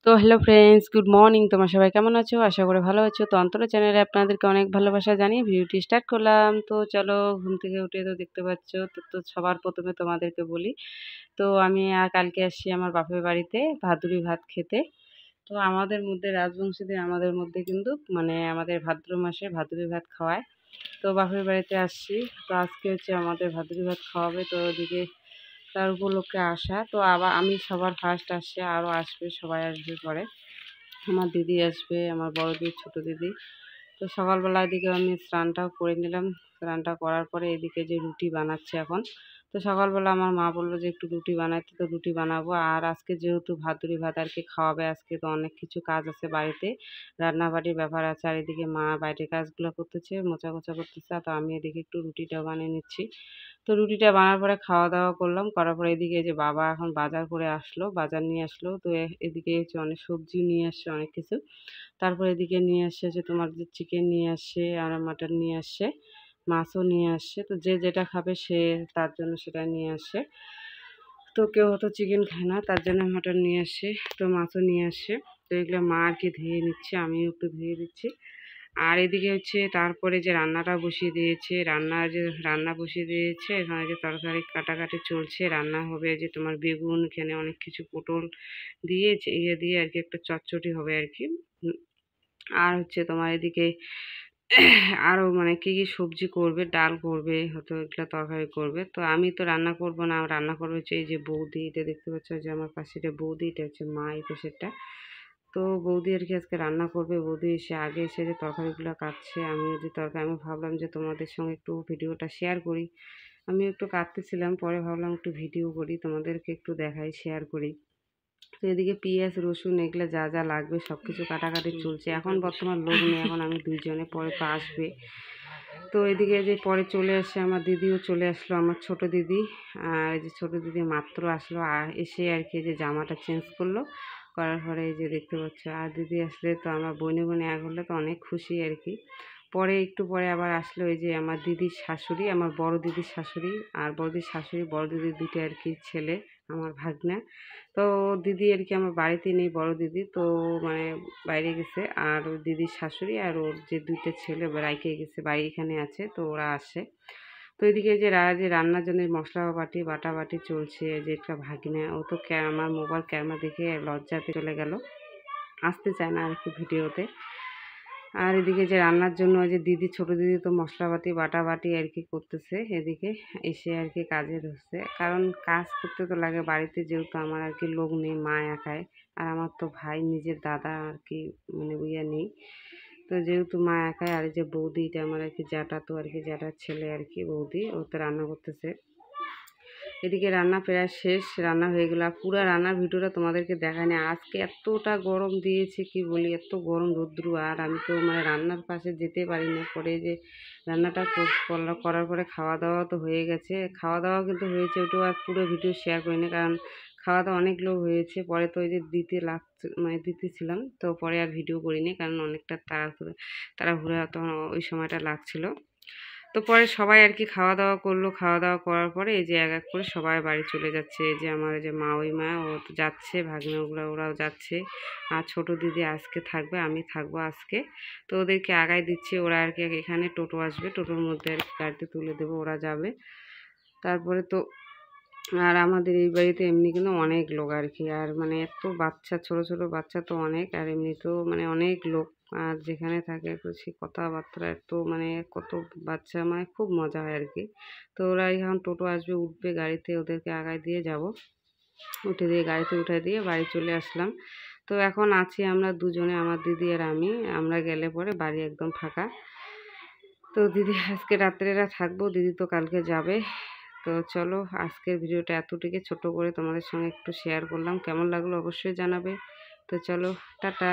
তো hello friends, good morning. তোমার সবাই কেমন আছো? আশা করি ভালো আছো। তো অন্তরা চ্যানেলে আপনাদেরকে অনেক ভালোবাসা জানিয়ে ভিডিওটি স্টার্ট করলাম। তো চলো, ঘুম থেকে উঠে তো দেখতে পাচ্ছ। তো সবার প্রথমে তোমাদেরকে বলি, তো আমি কালকে আসছি আমার বাপের বাড়িতে ভাদুরি ভাত খেতে। তো আমাদের মধ্যে রাজবংশীদের আমাদের মধ্যে কিন্তু আমাদের ভাদ্র মাসে ভাদুরি ভাত খাওয়ায়। তো বাপের বাড়িতে আসছি। তো আজকে হচ্ছে আমাদের ভাদুরি ভাত খাওয়াবে। তো ওদিকে তার উপলক্ষে আসা। তো আবার আমি সবার ফার্স্ট আসছে, আরও আসবে, সবাই আসবে পরে। আমার দিদি আসবে, আমার বড় দিদি, ছোট দিদি। তো সকালবেলা এদিকে আমি স্নানটাও করে নিলাম। স্নানটা করার পরে এদিকে যে রুটি বানাচ্ছে এখন। তো সকালবেলা আমার মা বললো যে একটু রুটি বানাইতে, তো রুটি বানাবো। আর আজকে যেহেতু ভাদুরি ভাত আর কি খাওয়াবে, আজকে তো অনেক কিছু কাজ আছে বাড়িতে, রান্নাবাড়ির ব্যাপার আছে। আর এদিকে মা বাইরের কাজগুলো করতেছে, মোচা কোচা করতেছে। তো আমি এদিকে একটু রুটিটাও বানিয়ে নিচ্ছি। তো রুটিটা বানার পরে খাওয়া দাওয়া করলাম, করার পরে এদিকে যে বাবা এখন বাজার করে আসলো, বাজার নিয়ে আসলো। তো এদিকে হচ্ছে অনেক সবজি নিয়ে আসছে, অনেক কিছু। তারপর এদিকে নিয়ে আসছে যে তোমার যে চিকেন নিয়ে আসছে, আর মাটন নিয়ে আসছে, মাছও নিয়ে আসছে। তো যে যেটা খাবে সে তার জন্য সেটা নিয়ে আসে। তো কেউ হয়তো চিকেন খায় না, তার জন্য মাটন নিয়ে আসে, তো মাছও নিয়ে আসে। তো এগুলো মা আর কি ধুয়ে নিচ্ছে, আমিও একটু ধুয়ে দিচ্ছি। আর এদিকে হচ্ছে তারপরে যে রান্নাটা বসিয়ে দিয়েছে, রান্না বসিয়ে দিয়েছে, এখানে যে তরকারি কাটাকাটি চলছে, রান্না হবে যে তোমার বেগুন, এখানে অনেক কিছু পটল দিয়ে ইয়ে দিয়ে আর কি একটা চটচটি হবে আর কি। আর হচ্ছে তোমার এদিকে আরও কি কি সবজি করবে, ডাল করবে, হয়তো এগুলো তরকারি করবে। তো আমি তো রান্না করব না, রান্না করবে হচ্ছে এই যে বৌদি, এটা দেখতে পাচ্ছ যে আমার পাশে এটা বৌদি, এটা হচ্ছে মা এই পাশেরটা। তো বৌদি আর কি আজকে রান্না করবে। বৌদি এসে আগে এসে যে তরকারিগুলো কাটছে, আমি যে তরকারি, আমি ভাবলাম যে তোমাদের সঙ্গে একটু ভিডিওটা শেয়ার করি। আমি একটু কাটতেছিলাম, পরে ভাবলাম একটু ভিডিও করি, তোমাদেরকে একটু দেখাই, শেয়ার করি। তো এদিকে পেঁয়াজ রসুন এগুলো যা যা লাগবে সব কিছু কাটাকাটি চলছে। এখন বর্তমান লোক নেই, এখন আমি দুইজনে, পরে তো আসবে। তো এদিকে যে পরে চলে আসে আমার দিদিও চলে আসলো, আমার ছোট দিদি। আর এই যে ছোট দিদি মাত্র আসলো, আর এসে আর কি যে জামাটা চেঞ্জ করলো, করার পরে এই যে দেখতে পাচ্ছ। আর দিদি আসলে তো আমার বোনে বোনে এক হলে তো অনেক খুশি আর কি। পরে একটু পরে আবার আসলো এই যে আমার দিদির শাশুড়ি, আমার বড় দিদির শাশুড়ি, আর বড় দিদির শাশুড়ি, বড় দিদির দুটো আর কি ছেলে, আমার ভাগ্না। তো দিদি আর কি আমার বাড়িতে নেই, বড় দিদি তো মানে বাইরে গেছে। আর ওর দিদির শাশুড়ি আর ওর যে দুইটা ছেলে রাইখে গেছে, বাড়ি এখানে আছে, তো ওরা আসে। তো এদিকে যে রান্নার জন্য মশলা বাটা বাটি চলছে। যে একটা ভাগিনা, ও তো আমার মোবাইল ক্যামেরা দেখে লজ্জাতে চলে গেল, আসতে চায় না আর কি ভিডিওতে। আর এদিকে যে রান্নার জন্য ওই যে দিদি, ছোট দিদি তো মশলাপাতি বাটাবাটি আর কি করতেছে, এদিকে এসে আর কি কাজে ধরছে। কারণ কাজ করতে তো লাগে বাড়িতে, যেহেতু আমার আর কি লোক নেই, মা একাই। আর আমার তো ভাই, নিজের দাদা আর কি বুইয়া নেই। তো যেহেতু মা একাই, আর এই যে বৌদি, এটা আমার আর কি জ্যাঠা, তো আর কি জ্যাঠার ছেলে আর কি বৌদি, ও তো রান্না করতেছে। এদিকে রান্না প্রায় শেষ, রান্না হয়ে গেল। আর পুরো রান্নার ভিডিওটা তোমাদেরকে দেখায়নি। আজকে এতটা গরম দিয়েছে কি বলি, এত গরম রৌদ্র। আর আমি তো রান্নার পাশে যেতে পারি না। পরে যে রান্নাটা করার পরে খাওয়া দাওয়া তো হয়ে গেছে, খাওয়া দাওয়া কিন্তু হয়েছে, ওটাও আর পুরো ভিডিও শেয়ার করিনি, কারণ খাওয়া দাওয়া অনেক লোক হয়েছে। পরে তো ওই যে দিতেছিলাম, তো পরে আর ভিডিও করিনি, কারণ অনেকটা তাড়াহুড়া তখন ওই সময়টা লাগছিল। তো পরে সবাই আর কি খাওয়া দাওয়া করলো, খাওয়া দাওয়া করার পরে এই যে এক এক করে সবাই বাড়ি চলে যাচ্ছে। এই যে আমার এই যে মা, ওই মা ও তো যাচ্ছে, ভাগ্নেগুলো ওরাও যাচ্ছে। আর ছোট দিদি আজকে থাকবে, আমি থাকবো আজকে। তো ওদেরকে আগায় দিচ্ছি, ওরা আর কি এখানে টোটো আসবে, টোটোর মধ্যে আর কি গাড়িতে তুলে দেবো, ওরা যাবে। তারপরে তো আর আমাদের এই বাড়িতে এমনি কিন্তু অনেক লোক আর কি। আর এত বাচ্চা, ছোট ছোট বাচ্চা তো অনেক, আর এমনিতেও অনেক লোক। আর যেখানে থাকে একটু সে কথাবার্তা এত কত বাচ্চা, খুব মজা হয় আর কি। তো ওরা এখন টোটো আসবে, উঠবে গাড়িতে, ওদেরকে আগায় দিয়ে যাব, উঠে দিয়ে গাড়িতে উঠে দিয়ে বাড়ি চলে আসলাম। তো এখন আছি আমরা দুজনে, আমার দিদি আর আমি। আমরা গেলে পরে বাড়ি একদম ফাঁকা। তো দিদি আজকে রাত্রেরা থাকবো, দিদি তো কালকে যাবে। তো চলো, আজকের ভিডিওটা এতটুকু ছোট করে তোমাদের সঙ্গে একটু শেয়ার করলাম, কেমন লাগলো অবশ্যই জানাবে। তো চলো, টাটা।